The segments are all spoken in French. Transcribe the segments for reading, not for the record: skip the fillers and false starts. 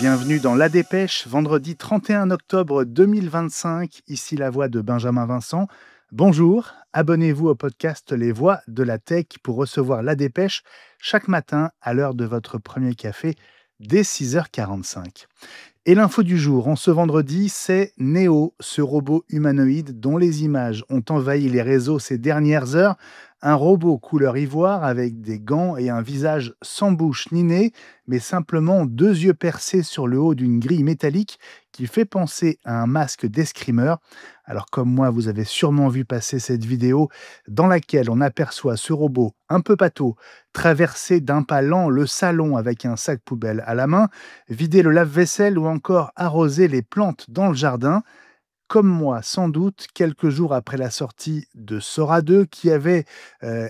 Bienvenue dans La Dépêche, vendredi 31 octobre 2025, ici la voix de Benjamin Vincent. Bonjour, abonnez-vous au podcast Les Voix de la Tech pour recevoir La Dépêche chaque matin à l'heure de votre premier café dès 6h45. Et l'info du jour, en ce vendredi, c'est Neo, ce robot humanoïde dont les images ont envahi les réseaux ces dernières heures. Un robot couleur ivoire avec des gants et un visage sans bouche ni nez, mais simplement deux yeux percés sur le haut d'une grille métallique qui fait penser à un masque d'escrimeur. Alors comme moi, vous avez sûrement vu passer cette vidéo dans laquelle on aperçoit ce robot un peu pâteau traverser d'un pas lent le salon avec un sac poubelle à la main, vider le lave-vaisselle ou encore arroser les plantes dans le jardin. Comme moi, sans doute, quelques jours après la sortie de Sora 2, qui avait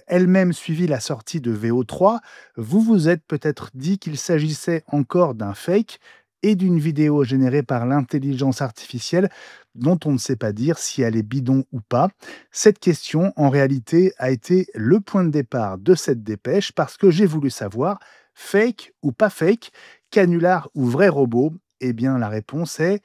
elle-même suivi la sortie de VO3, vous vous êtes peut-être dit qu'il s'agissait encore d'un fake et d'une vidéo générée par l'intelligence artificielle dont on ne sait pas dire si elle est bidon ou pas. Cette question, en réalité, a été le point de départ de cette dépêche parce que j'ai voulu savoir, fake ou pas fake, canular ou vrai robot? Eh bien, la réponse est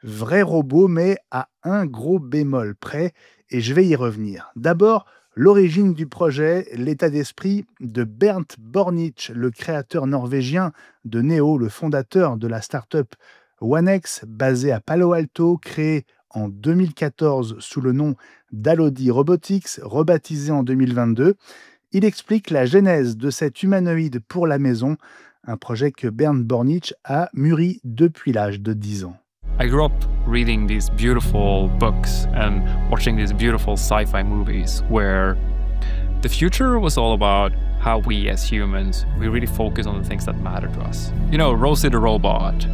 vrai robot, mais à un gros bémol près, et je vais y revenir. D'abord, l'origine du projet, l'état d'esprit de Bernd Bornitz, le créateur norvégien de Neo, le fondateur de la start-up OneX, basée à Palo Alto, créée en 2014 sous le nom d'Alodi Robotics, rebaptisée en 2022. Il explique la genèse de cet humanoïde pour la maison, un projet que Bernd Bornitz a mûri depuis l'âge de 10 ans. I grew up reading these beautiful books and watching these beautiful sci-fi movies where the future was all about how we as humans, we really focus on the things that matter to us. You know, Rosie the robot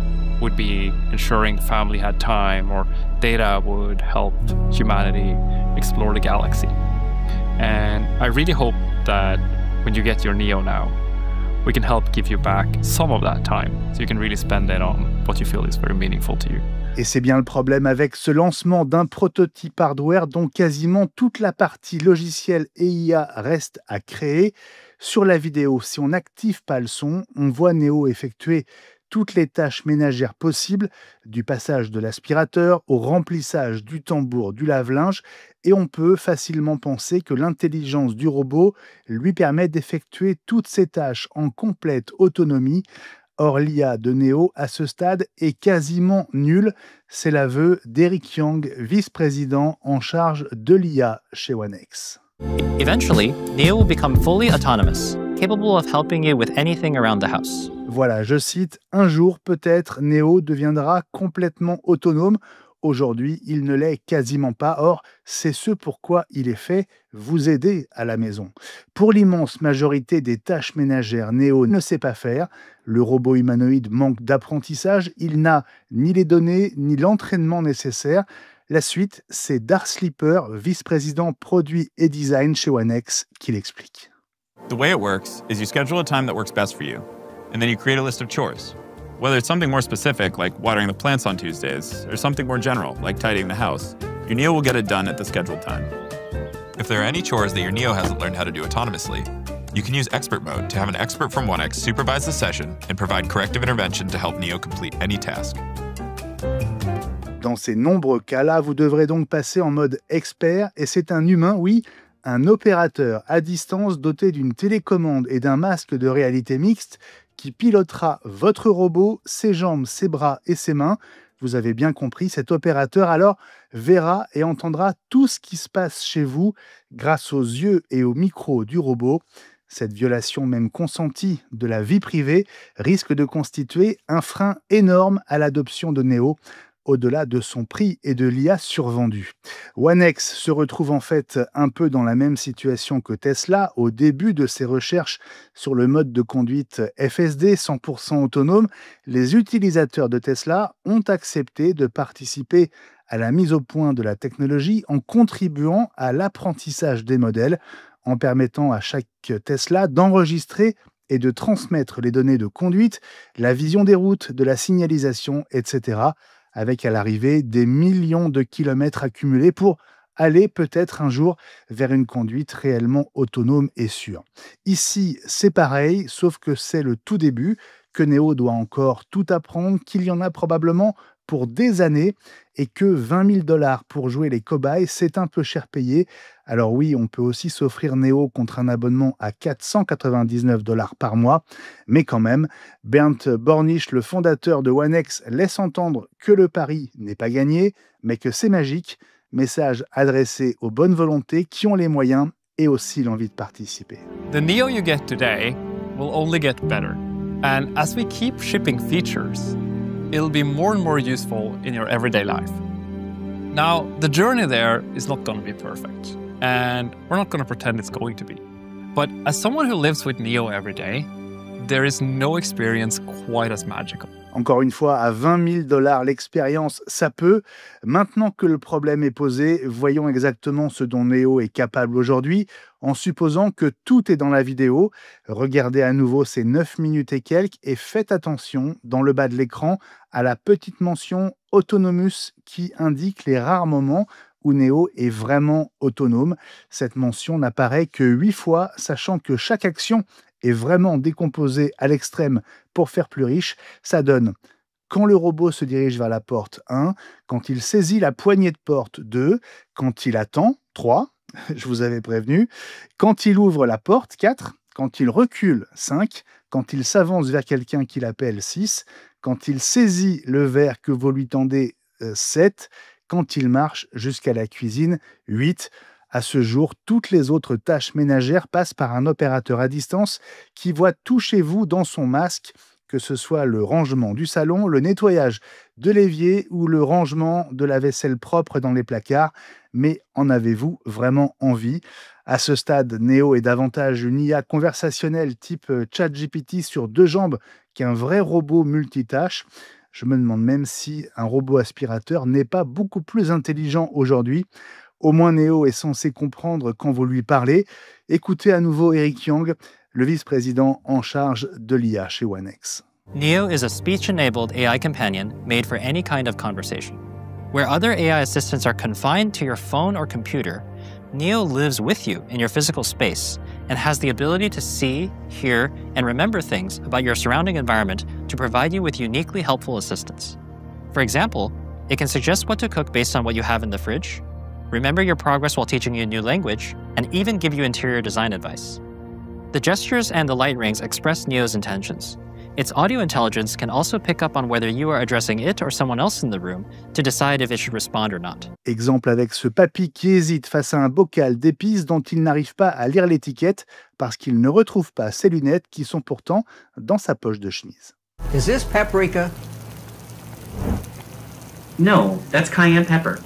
would be ensuring family had time, or Data would help humanity explore the galaxy. And I really hope that when you get your Neo now, we can help give you back some of that time so you can really spend it on what you feel is very meaningful to you. Et c'est bien le problème avec ce lancement d'un prototype hardware dont quasiment toute la partie logicielle et IA reste à créer. Sur la vidéo, si on n'active pas le son, on voit Neo effectuer toutes les tâches ménagères possibles, du passage de l'aspirateur au remplissage du tambour du lave-linge, et on peut facilement penser que l'intelligence du robot lui permet d'effectuer toutes ces tâches en complète autonomie. Or, l'IA de Neo, à ce stade, est quasiment nulle. C'est l'aveu d'Eric Yang, vice-président en charge de l'IA chez OneX. Eventually, Neo will become fully autonomous, capable of helping you with anything around the house. Voilà, je cite, « Un jour, peut-être, Neo deviendra complètement autonome. Aujourd'hui, il ne l'est quasiment pas. Or, c'est ce pourquoi il est fait, vous aider à la maison. » Pour l'immense majorité des tâches ménagères, Neo ne sait pas faire. Le robot humanoïde manque d'apprentissage. Il n'a ni les données, ni l'entraînement nécessaire. La suite, c'est Darth Sleeper, vice-président produit et design chez OneX, qui l'explique. The way it works is you schedule a time that works best for you, and then you create a list of chores. Whether it's something more specific, like watering the plants on Tuesdays, or something more general, like tidying the house, your Neo will get it done at the scheduled time. If there are any chores that your Neo hasn't learned how to do autonomously, you can use Expert Mode to have an expert from OneX supervise the session and provide corrective intervention to help Neo complete any task. Dans ces nombreux cas-là, vous devrez donc passer en mode expert, et c'est un humain, oui, un opérateur à distance doté d'une télécommande et d'un masque de réalité mixte qui pilotera votre robot, ses jambes, ses bras et ses mains. Vous avez bien compris, cet opérateur alors verra et entendra tout ce qui se passe chez vous grâce aux yeux et au micro du robot. Cette violation même consentie de la vie privée risque de constituer un frein énorme à l'adoption de Neo, au-delà de son prix et de l'IA survendue. OneX se retrouve en fait un peu dans la même situation que Tesla au début de ses recherches sur le mode de conduite FSD 100% autonome. Les utilisateurs de Tesla ont accepté de participer à la mise au point de la technologie en contribuant à l'apprentissage des modèles, en permettant à chaque Tesla d'enregistrer et de transmettre les données de conduite, la vision des routes, de la signalisation, etc., avec à l'arrivée des millions de kilomètres accumulés pour aller peut-être un jour vers une conduite réellement autonome et sûre. Ici, c'est pareil, sauf que c'est le tout début, que Neo doit encore tout apprendre, qu'il y en a probablement pour des années et que 20 000 $ pour jouer les cobayes, c'est un peu cher payé. Alors oui, on peut aussi s'offrir Neo contre un abonnement à 499 $ par mois, mais quand même, Bernd Bornisch, le fondateur de OneX, laisse entendre que le pari n'est pas gagné, mais que c'est magique. Message adressé aux bonnes volontés qui ont les moyens et aussi l'envie de participer. The Neo you get today will only get better. And as we keep shipping features, it'll be more and more useful in your everyday life. Now, the journey there is not going to be perfect, and we're not going to pretend it's going to be. But as someone who lives with Neo every day, there is no experience quite as magical. Encore une fois, à 20 000 $ l'expérience, ça peut. Maintenant que le problème est posé, voyons exactement ce dont Neo est capable aujourd'hui, en supposant que tout est dans la vidéo. Regardez à nouveau ces 9 minutes et quelques et faites attention, dans le bas de l'écran, à la petite mention « Autonomous » qui indique les rares moments où Neo est vraiment autonome. Cette mention n'apparaît que 8 fois, sachant que chaque action est vraiment décomposée à l'extrême pour faire plus riche. Ça donne quand le robot se dirige vers la porte 1, quand il saisit la poignée de porte 2, quand il attend 3, je vous avais prévenu, quand il ouvre la porte 4, quand il recule 5, quand il s'avance vers quelqu'un qu'il appelle 6, quand il saisit le verre que vous lui tendez 7, quand il marche jusqu'à la cuisine 8. À ce jour, toutes les autres tâches ménagères passent par un opérateur à distance qui voit tout chez vous dans son masque, que ce soit le rangement du salon, le nettoyage de l'évier ou le rangement de la vaisselle propre dans les placards. Mais en avez-vous vraiment envie ? À ce stade, Neo est davantage une IA conversationnelle type ChatGPT sur 2 jambes qu'un vrai robot multitâche. Je me demande même si un robot aspirateur n'est pas beaucoup plus intelligent aujourd'hui. Au moins Neo est censé comprendre quand vous lui parlez. Écoutez à nouveau Eric Yang, le vice-président en charge de l'IA chez OneX. Neo is a speech-enabled AI companion made for any kind of conversation. Where other AI assistants are confined to your phone or computer, Neo lives with you in your physical space and has the ability to see, hear, and remember things about your surrounding environment to provide you with uniquely helpful assistance. For example, it can suggest what to cook based on what you have in the fridge, remember your progress while teaching you a new language, and even give you interior design advice. The gestures and the light rings express Neo's intentions. Its audio intelligence can also pick up on whether you are addressing it or someone else in the room to decide if it should respond or not. Exemple avec ce papy qui hésite face à un bocal d'épices dont il n'arrive pas à lire l'étiquette parce qu'il ne retrouve pas ses lunettes qui sont pourtant dans sa poche de chemise. Is this paprika? No, that's cayenne pepper.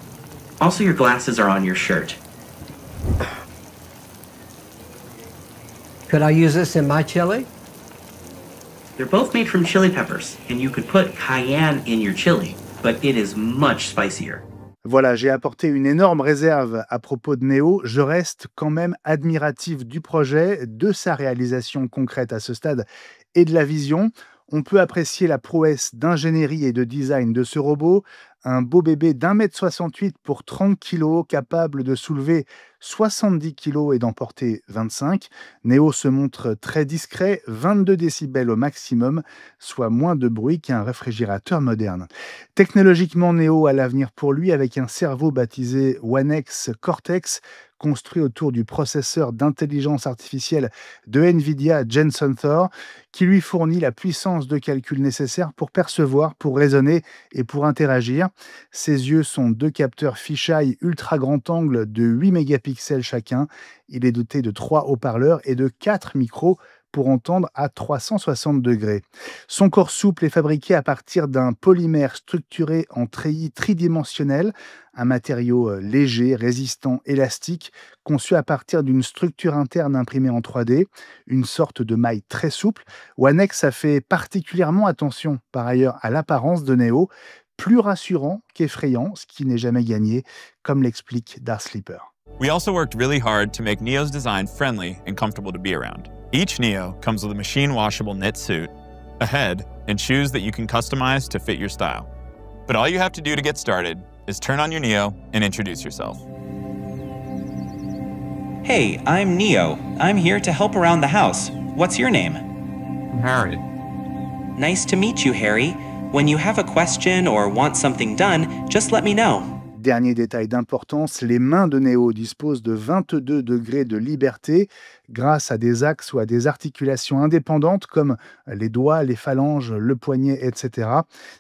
Also, your glasses are on your shirt. Could I use this in my chili? They're both made from chili peppers, and you could put cayenne in your chili, but it is much spicier. Voilà, j'ai apporté une énorme réserve à propos de Neo. Je reste quand même admiratif du projet, de sa réalisation concrète à ce stade et de la vision. On peut apprécier la prouesse d'ingénierie et de design de ce robot, un beau bébé d'1,68 m pour 30 kg, capable de soulever 70 kg et d'emporter 25. Neo se montre très discret, 22 décibels au maximum, soit moins de bruit qu'un réfrigérateur moderne. Technologiquement, Neo a l'avenir pour lui avec un cerveau baptisé OneX Cortex, construit autour du processeur d'intelligence artificielle de NVIDIA Jensen Thor, qui lui fournit la puissance de calcul nécessaire pour percevoir, pour raisonner et pour interagir. Ses yeux sont 2 capteurs fisheye ultra grand angle de 8 mégapixels chacun. Il est doté de 3 haut-parleurs et de 4 micros pour entendre à 360 degrés. Son corps souple est fabriqué à partir d'un polymère structuré en treillis tridimensionnel, un matériau léger, résistant, élastique, conçu à partir d'une structure interne imprimée en 3D, une sorte de maille très souple. OneX a fait particulièrement attention, par ailleurs, à l'apparence de Neo, plus rassurant qu'effrayant, ce qui n'est jamais gagné, comme l'explique Darth Sleeper. We also worked really hard to make Neo's design friendly and comfortable to be around. Each Neo comes with a machine-washable knit suit, a head, and shoes that you can customize to fit your style. But all you have to do to get started is turn on your Neo and introduce yourself. Hey, I'm Neo. I'm here to help around the house. What's your name? Harry. Nice to meet you, Harry. When you have a question or want something done, just let me know. Dernier détail d'importance, les mains de Neo disposent de 22 degrés de liberté grâce à des axes ou à des articulations indépendantes comme les doigts, les phalanges, le poignet, etc.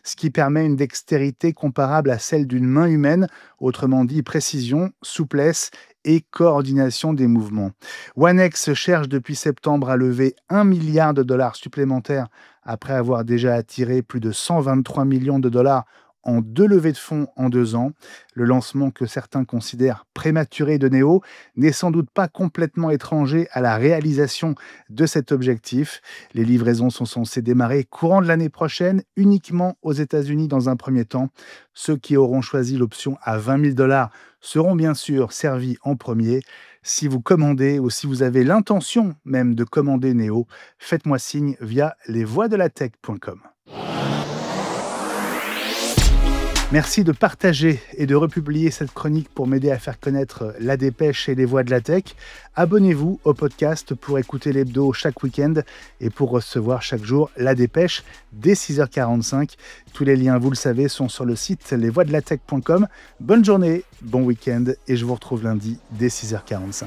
Ce qui permet une dextérité comparable à celle d'une main humaine, autrement dit précision, souplesse et coordination des mouvements. OneX cherche depuis septembre à lever $1 milliard supplémentaires après avoir déjà attiré plus de 123 millions de dollars en 2 levées de fonds en 2 ans. Le lancement que certains considèrent prématuré de Neo n'est sans doute pas complètement étranger à la réalisation de cet objectif. Les livraisons sont censées démarrer courant de l'année prochaine, uniquement aux États-Unis dans un premier temps. Ceux qui auront choisi l'option à $20 000 seront bien sûr servis en premier. Si vous commandez ou si vous avez l'intention même de commander Neo, faites-moi signe via lesvoixdelatech.com. Merci de partager et de republier cette chronique pour m'aider à faire connaître la dépêche et les voix de la tech. Abonnez-vous au podcast pour écouter l'hebdo chaque week-end et pour recevoir chaque jour la dépêche dès 6h45. Tous les liens, vous le savez, sont sur le site lesvoixdelatech.com. Bonne journée, bon week-end et je vous retrouve lundi dès 6h45.